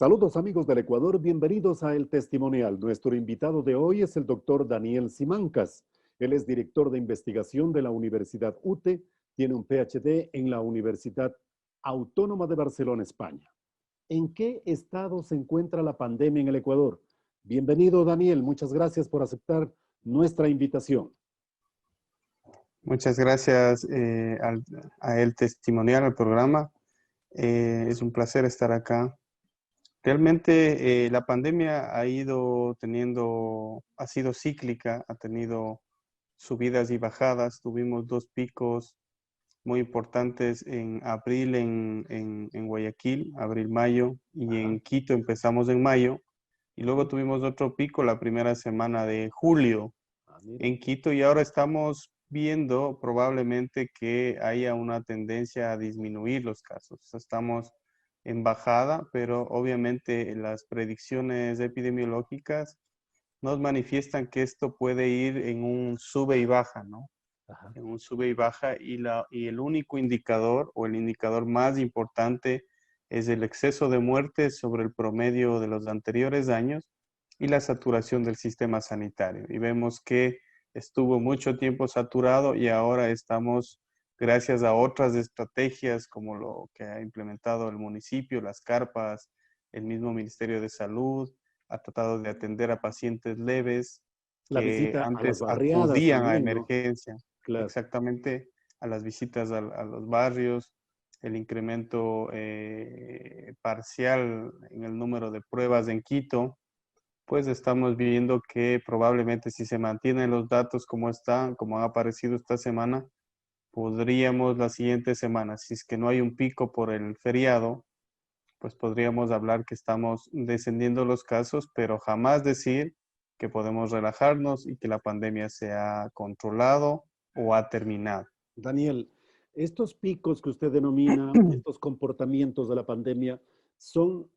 Saludos amigos del Ecuador, bienvenidos a El Testimonial. Nuestro invitado de hoy es el doctor Daniel Simancas. Él es director de investigación de la Universidad UTE, tiene un PhD en la Universidad Autónoma de Barcelona, España. ¿En qué estado se encuentra la pandemia en el Ecuador? Bienvenido Daniel, muchas gracias por aceptar nuestra invitación. Muchas gracias a El Testimonial, al programa. Es un placer estar acá. Realmente la pandemia ha sido cíclica, ha tenido subidas y bajadas. Tuvimos dos picos muy importantes en abril en Guayaquil, abril-mayo, y en Quito empezamos en mayo. Y luego tuvimos otro pico la primera semana de julio en Quito, y ahora estamos viendo probablemente que haya una tendencia a disminuir los casos. Estamos en bajada, pero obviamente las predicciones epidemiológicas nos manifiestan que esto puede ir en un sube y baja, ¿no? Ajá. En un sube y baja, y el único indicador o el indicador más importante es el exceso de muertes sobre el promedio de los anteriores años y la saturación del sistema sanitario. Y vemos que estuvo mucho tiempo saturado y ahora estamos, gracias a otras estrategias como lo que ha implementado el municipio, las carpas, el mismo Ministerio de Salud, ha tratado de atender a pacientes leves La que visita a las antes barriadas acudían a también, ¿no? emergencia, Claro. exactamente, a las visitas a los barrios, el incremento parcial en el número de pruebas en Quito. Pues estamos viendo que probablemente si se mantienen los datos como están, como han aparecido esta semana, podríamos la siguiente semana, si es que no hay un pico por el feriado, pues podríamos hablar que estamos descendiendo los casos, pero jamás decir que podemos relajarnos y que la pandemia se ha controlado o ha terminado. Daniel, estos picos que usted denomina, estos comportamientos de la pandemia, son,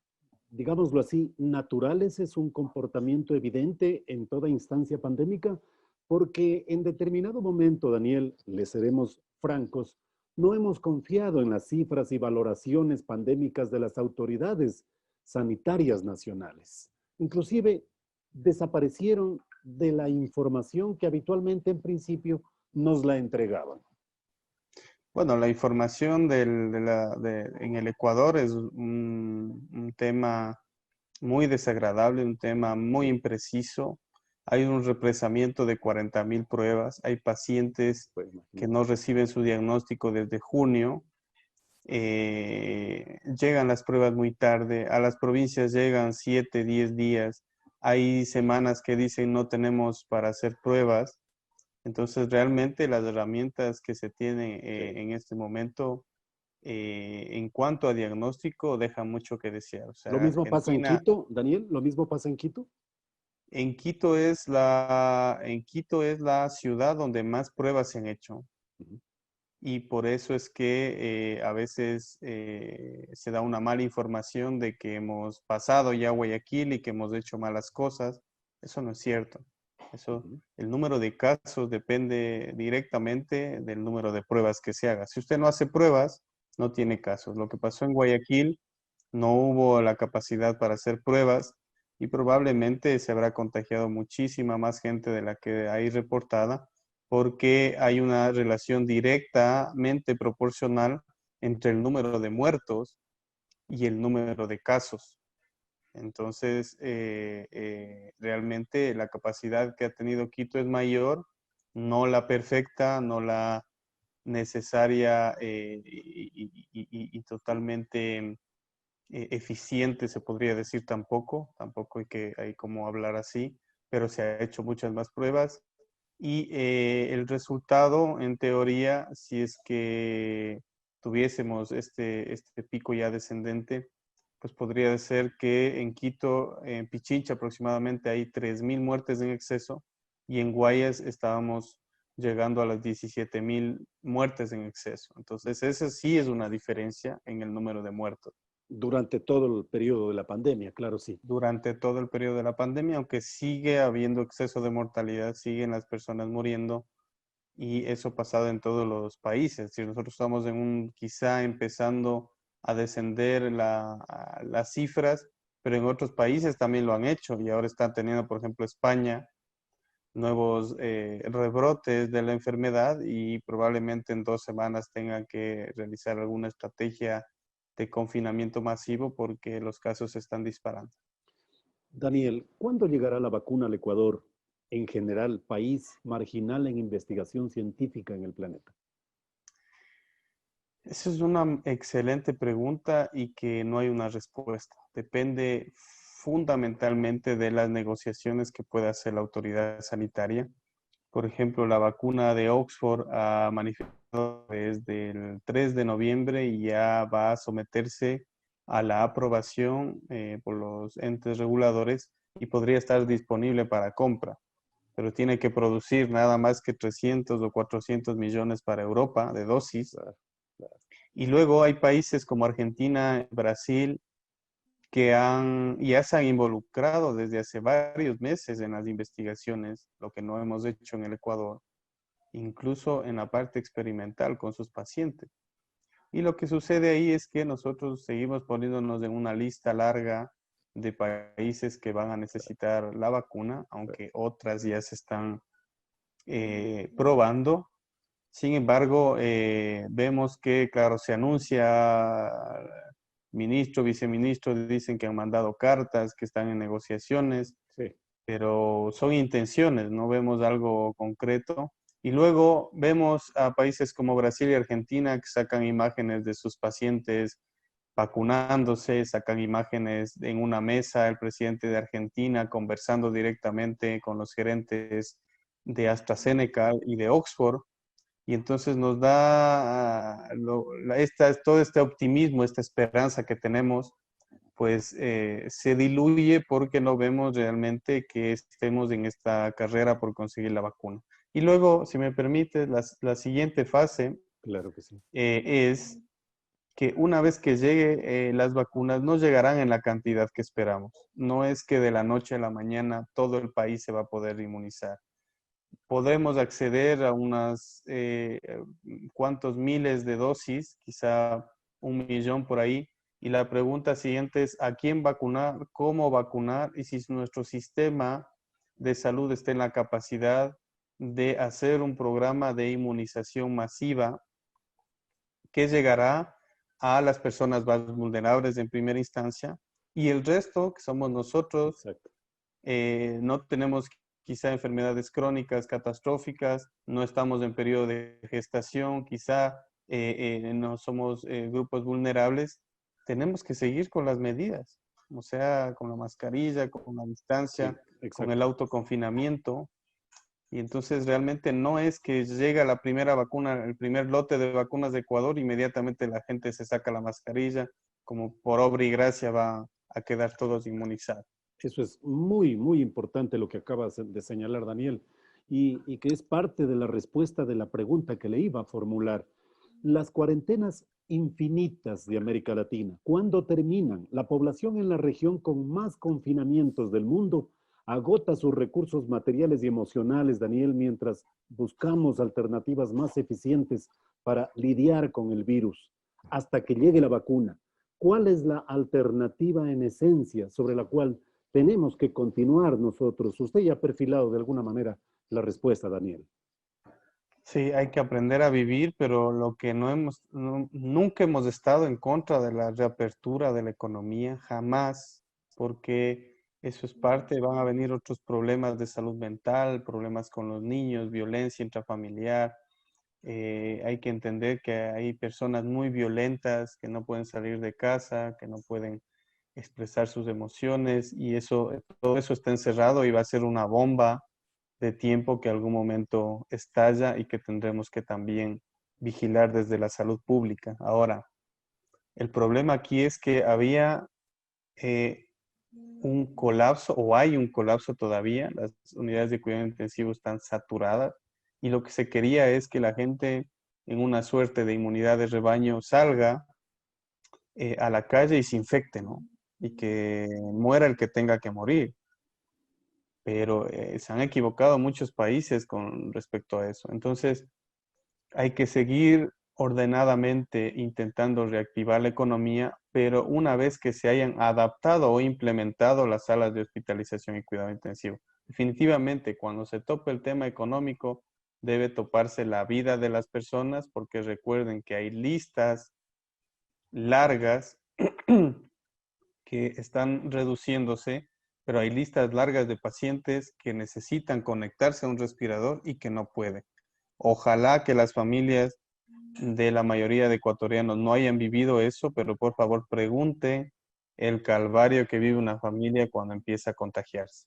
digámoslo así, naturales, es un comportamiento evidente en toda instancia pandémica, porque en determinado momento, Daniel, le seremos francos, no hemos confiado en las cifras y valoraciones pandémicas de las autoridades sanitarias nacionales. Inclusive desaparecieron de la información que habitualmente en principio nos la entregaban. Bueno, la información en el Ecuador es un tema muy desagradable, un tema muy impreciso. Hay un represamiento de 40.000 pruebas. Hay pacientes Pues que imagínate. no reciben su diagnóstico desde junio. Llegan las pruebas muy tarde. A las provincias llegan 7, 10 días. Hay semanas que dicen no tenemos para hacer pruebas. Entonces, realmente las herramientas que se tienen Sí. en este momento en cuanto a diagnóstico dejan mucho que desear. O Lo sea, mismo pasa en Argentina, Quito, Daniel, lo mismo pasa en Quito. En Quito es la ciudad donde más pruebas se han hecho. Ujú. Y por eso es que a veces se da una mala información de que hemos pasado ya a Guayaquil y que hemos hecho malas cosas. Eso no es cierto. Eso, Ujú. el número de casos depende directamente del número de pruebas que se haga. Si usted no hace pruebas, no tiene casos. Lo que pasó en Guayaquil, no hubo la capacidad para hacer pruebas y probablemente se habrá contagiado muchísima más gente de la que hay reportada, porque hay una relación directamente proporcional entre el número de muertos y el número de casos. Entonces, realmente la capacidad que ha tenido Quito es mayor, no la perfecta, no la necesaria y totalmente eficiente, se podría decir tampoco hay como hablar así, pero se ha hecho muchas más pruebas y el resultado, en teoría, si es que tuviésemos este pico ya descendente, pues podría ser que en Quito, en Pichincha aproximadamente hay 3.000 muertes en exceso y en Guayas estábamos llegando a las 17.000 muertes en exceso. Entonces, esa sí es una diferencia en el número de muertos Durante todo el periodo de la pandemia, claro, sí. durante todo el periodo de la pandemia, aunque sigue habiendo exceso de mortalidad, siguen las personas muriendo y eso ha pasado en todos los países. Si nosotros estamos quizá empezando a descender las cifras, pero en otros países también lo han hecho y ahora están teniendo, por ejemplo, España, nuevos rebrotes de la enfermedad y probablemente en 2 semanas tengan que realizar alguna estrategia de confinamiento masivo porque los casos se están disparando. Daniel, ¿cuándo llegará la vacuna al Ecuador, en general, país marginal en investigación científica en el planeta? Esa es una excelente pregunta y que no hay una respuesta. Depende fundamentalmente de las negociaciones que pueda hacer la autoridad sanitaria. Por ejemplo, la vacuna de Oxford ha manifestado desde el 3 de noviembre y ya va a someterse a la aprobación por los entes reguladores y podría estar disponible para compra, pero tiene que producir nada más que 300 o 400 millones para Europa de dosis. Y luego hay países como Argentina, Brasil, que ya se han involucrado desde hace varios meses en las investigaciones, lo que no hemos hecho en el Ecuador, incluso en la parte experimental con sus pacientes. Y lo que sucede ahí es que nosotros seguimos poniéndonos en una lista larga de países que van a necesitar la vacuna, aunque otras ya se están probando. Sin embargo, vemos que, claro, se anuncia, ministro, viceministro dicen que han mandado cartas, que están en negociaciones, Sí. pero son intenciones, no vemos algo concreto. Y luego vemos a países como Brasil y Argentina que sacan imágenes de sus pacientes vacunándose, sacan imágenes en una mesa, el presidente de Argentina conversando directamente con los gerentes de AstraZeneca y de Oxford. Y entonces nos da todo este optimismo, esta esperanza que tenemos, pues se diluye porque no vemos realmente que estemos en esta carrera por conseguir la vacuna. Y luego, si me permite, la siguiente fase Claro que sí. es que una vez que llegue las vacunas, no llegarán en la cantidad que esperamos. No es que de la noche a la mañana todo el país se va a poder inmunizar. Podemos acceder a unas cuantos miles de dosis, quizá 1 millón por ahí. Y la pregunta siguiente es, ¿a quién vacunar? ¿Cómo vacunar? Y si nuestro sistema de salud está en la capacidad de hacer un programa de inmunización masiva que llegará a las personas más vulnerables en primera instancia y el resto, que somos nosotros, Exacto. no tenemos quizá enfermedades crónicas catastróficas, no estamos en periodo de gestación, quizá no somos grupos vulnerables, tenemos que seguir con las medidas, o sea, con la mascarilla, con la Sí, distancia, con el exacto. autoconfinamiento. Y entonces realmente no es que llega la primera vacuna, el primer lote de vacunas de Ecuador, inmediatamente la gente se saca la mascarilla, como por obra y gracia va a quedar todos inmunizados. Eso es muy, muy importante lo que acabas de señalar, Daniel, y que es parte de la respuesta de la pregunta que le iba a formular. Las cuarentenas infinitas de América Latina, ¿cuándo terminan? La población en la región con más confinamientos del mundo agota sus recursos materiales y emocionales, Daniel, mientras buscamos alternativas más eficientes para lidiar con el virus hasta que llegue la vacuna. ¿Cuál es la alternativa en esencia sobre la cual tenemos que continuar nosotros? Usted ya ha perfilado de alguna manera la respuesta, Daniel. Sí, hay que aprender a vivir, pero lo que nunca hemos estado en contra de la reapertura de la economía, jamás, porque eso es parte, van a venir otros problemas de salud mental, problemas con los niños, violencia intrafamiliar. Hay que entender que hay personas muy violentas que no pueden salir de casa, que no pueden expresar sus emociones y todo eso está encerrado y va a ser una bomba de tiempo que algún momento estalla y que tendremos que también vigilar desde la salud pública. Ahora, el problema aquí es que había eh, un colapso o hay un colapso todavía, las unidades de cuidado intensivo están saturadas y lo que se quería es que la gente en una suerte de inmunidad de rebaño salga a la calle y se infecte, ¿no? Y que muera el que tenga que morir. Pero se han equivocado muchos países con respecto a eso. Entonces, hay que seguir ordenadamente intentando reactivar la economía, pero una vez que se hayan adaptado o implementado las salas de hospitalización y cuidado intensivo. Definitivamente, cuando se tope el tema económico, debe toparse la vida de las personas, porque recuerden que hay listas largas que están reduciéndose, pero hay listas largas de pacientes que necesitan conectarse a un respirador y que no pueden. Ojalá que las familias de la mayoría de ecuatorianos no hayan vivido eso, pero por favor pregunte el calvario que vive una familia cuando empieza a contagiarse.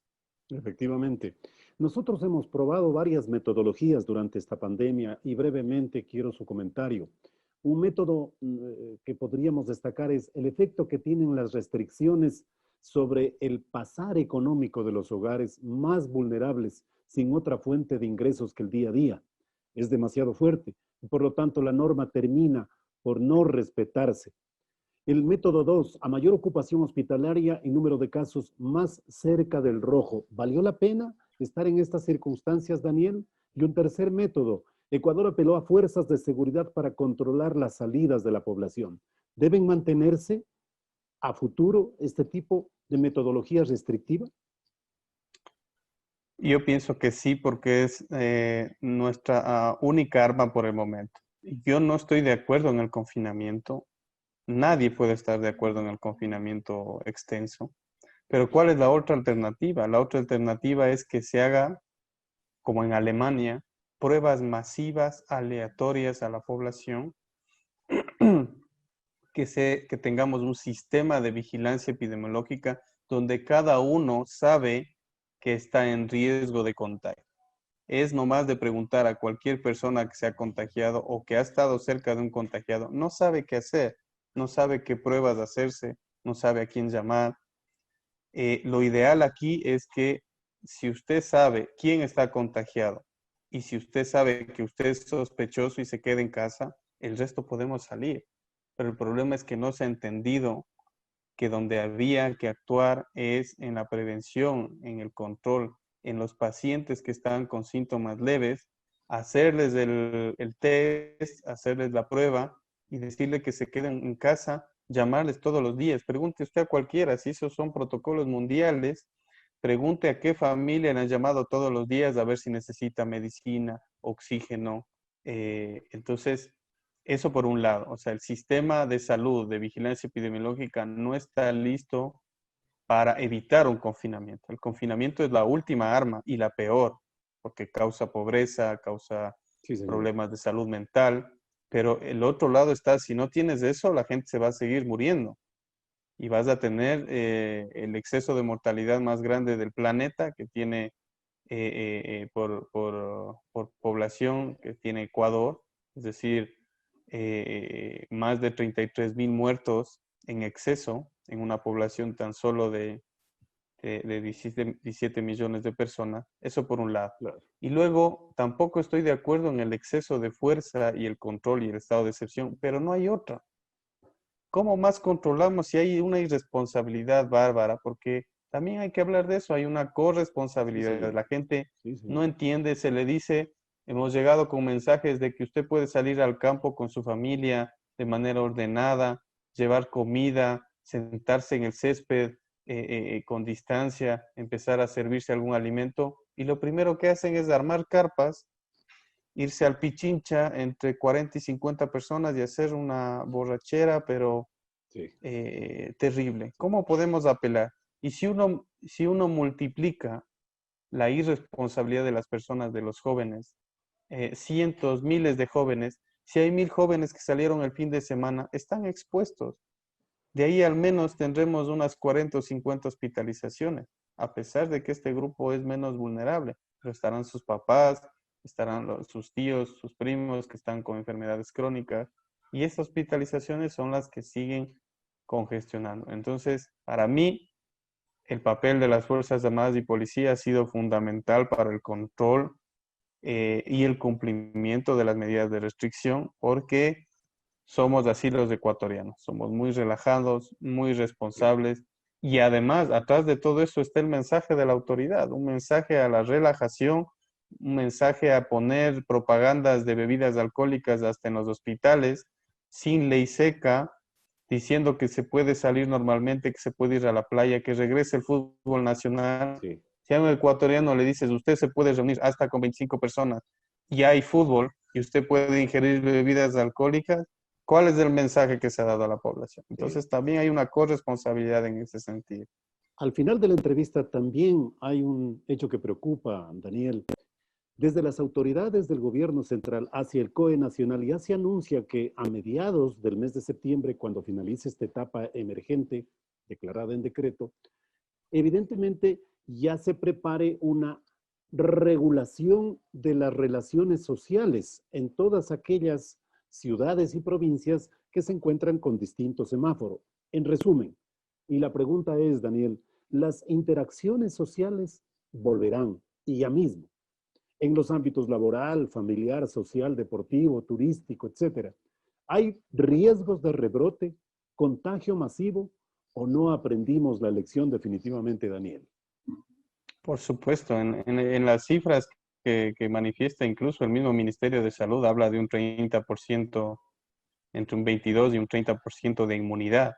Efectivamente. Nosotros hemos probado varias metodologías durante esta pandemia y brevemente quiero su comentario. Un método que podríamos destacar es el efecto que tienen las restricciones sobre el pasar económico de los hogares más vulnerables sin otra fuente de ingresos que el día a día. Es demasiado fuerte y por lo tanto la norma termina por no respetarse. El método 2, a mayor ocupación hospitalaria y número de casos más cerca del rojo. ¿Valió la pena estar en estas circunstancias, Daniel? Y un tercer método, Ecuador apeló a fuerzas de seguridad para controlar las salidas de la población. ¿Deben mantenerse a futuro este tipo de metodología restrictiva? Yo pienso que sí, porque es nuestra única arma por el momento. Yo no estoy de acuerdo en el confinamiento. Nadie puede estar de acuerdo en el confinamiento extenso. Pero ¿cuál es la otra alternativa? La otra alternativa es que se haga, como en Alemania, pruebas masivas aleatorias a la población, que tengamos un sistema de vigilancia epidemiológica donde cada uno sabe que está en riesgo de contagio. Es nomás de preguntar a cualquier persona que se ha contagiado o que ha estado cerca de un contagiado, no sabe qué hacer, no sabe qué pruebas hacerse, no sabe a quién llamar. Lo ideal aquí es que si usted sabe quién está contagiado y si usted sabe que usted es sospechoso y se queda en casa, el resto podemos salir. Pero el problema es que no se ha entendido que donde había que actuar es en la prevención, en el control, en los pacientes que están con síntomas leves, hacerles el test, hacerles la prueba y decirle que se queden en casa, llamarles todos los días. Pregunte usted a cualquiera si esos son protocolos mundiales. Pregunte a qué familia le han llamado todos los días a ver si necesita medicina, oxígeno. Entonces, eso por un lado, o sea, el sistema de salud, de vigilancia epidemiológica no está listo para evitar un confinamiento. El confinamiento es la última arma y la peor, porque causa pobreza, causa Sí, señor. problemas de salud mental, pero el otro lado está, si no tienes eso, la gente se va a seguir muriendo y vas a tener el exceso de mortalidad más grande del planeta que tiene por población que tiene Ecuador, es decir, más de 33,000 muertos en exceso en una población tan solo de 17 millones de personas. Eso por un lado. Claro. Y luego, tampoco estoy de acuerdo en el exceso de fuerza y el control y el estado de excepción, pero no hay otra. ¿Cómo más controlamos si hay una irresponsabilidad bárbara? Porque también hay que hablar de eso, hay una Sí, corresponsabilidad. señor. La gente Sí, no señor. entiende, se le dice, hemos llegado con mensajes de que usted puede salir al campo con su familia de manera ordenada, llevar comida, sentarse en el césped con distancia, empezar a servirse algún alimento. Y lo primero que hacen es armar carpas, irse al Pichincha entre 40 y 50 personas y hacer una borrachera, pero Sí. terrible. ¿Cómo podemos apelar? Y si uno multiplica la irresponsabilidad de las personas, de los jóvenes, cientos, miles de jóvenes, si hay 1,000 jóvenes que salieron el fin de semana, están expuestos. De ahí al menos tendremos unas 40 o 50 hospitalizaciones, a pesar de que este grupo es menos vulnerable, pero estarán sus papás, estarán sus tíos, sus primos que están con enfermedades crónicas, y estas hospitalizaciones son las que siguen congestionando. Entonces, para mí, el papel de las Fuerzas Armadas y Policía ha sido fundamental para el control y el cumplimiento de las medidas de restricción, porque somos así los ecuatorianos, somos muy relajados, muy responsables y además atrás de todo eso está el mensaje de la autoridad, un mensaje a la relajación un mensaje a poner propagandas de bebidas alcohólicas hasta en los hospitales, sin ley seca, diciendo que se puede salir normalmente, que se puede ir a la playa, que regrese el fútbol nacional. Sí. Si a un ecuatoriano le dices, usted se puede reunir hasta con 25 personas y hay fútbol y usted puede ingerir bebidas alcohólicas, ¿cuál es el mensaje que se ha dado a la población? Sí. Entonces también hay una corresponsabilidad en ese sentido. Al final de la entrevista también hay un hecho que preocupa, Daniel. Desde las autoridades del gobierno central hacia el COE nacional ya se anuncia que a mediados del mes de septiembre, cuando finalice esta etapa emergente declarada en decreto, evidentemente ya se prepare una regulación de las relaciones sociales en todas aquellas ciudades y provincias que se encuentran con distintos semáforos. En resumen, y la pregunta es, Daniel, las interacciones sociales volverán y ya mismo en los ámbitos laboral, familiar, social, deportivo, turístico, etcétera. ¿Hay riesgos de rebrote, contagio masivo o no aprendimos la lección definitivamente, Daniel? Por supuesto, en las cifras que manifiesta incluso el mismo Ministerio de Salud habla de un 30%, entre un 22 y un 30% de inmunidad.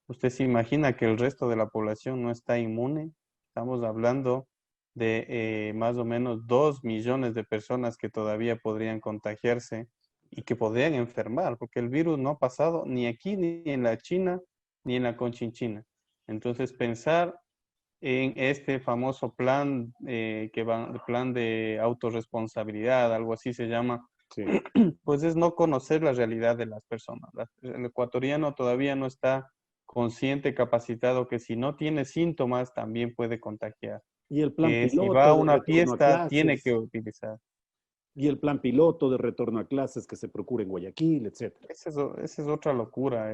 ¿Usted se imagina que el resto de la población no está inmune? Estamos hablando de más o menos 2 millones de personas que todavía podrían contagiarse y que podrían enfermar, porque el virus no ha pasado ni aquí, ni en la China, ni en la Conchinchina. Entonces, pensar en este famoso plan, plan de autorresponsabilidad, algo así se llama, Sí. pues es no conocer la realidad de las personas. El ecuatoriano todavía no está consciente, capacitado, que si no tiene síntomas también puede contagiar. Y el plan Que si va a piloto de una retorno a fiesta tiene que clases, utilizar. y el plan piloto de retorno a clases que se procura en Guayaquil, etcétera. Esa es otra locura.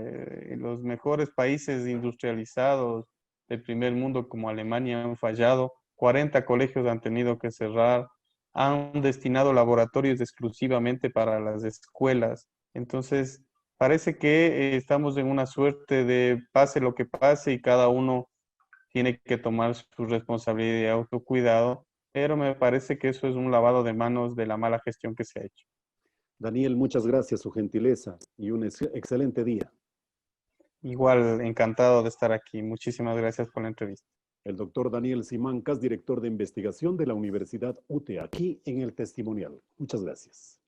Los mejores países industrializados del primer mundo como Alemania han fallado. 40 colegios han tenido que cerrar. Han destinado laboratorios exclusivamente para las escuelas. Entonces, parece que estamos en una suerte de pase lo que pase y cada uno tiene que tomar su responsabilidad de autocuidado, pero me parece que eso es un lavado de manos de la mala gestión que se ha hecho. Daniel, muchas gracias, su gentileza y un excelente día. Igual, encantado de estar aquí. Muchísimas gracias por la entrevista. El doctor Daniel Simancas, director de investigación de la Universidad UTE, aquí en el testimonial. Muchas gracias.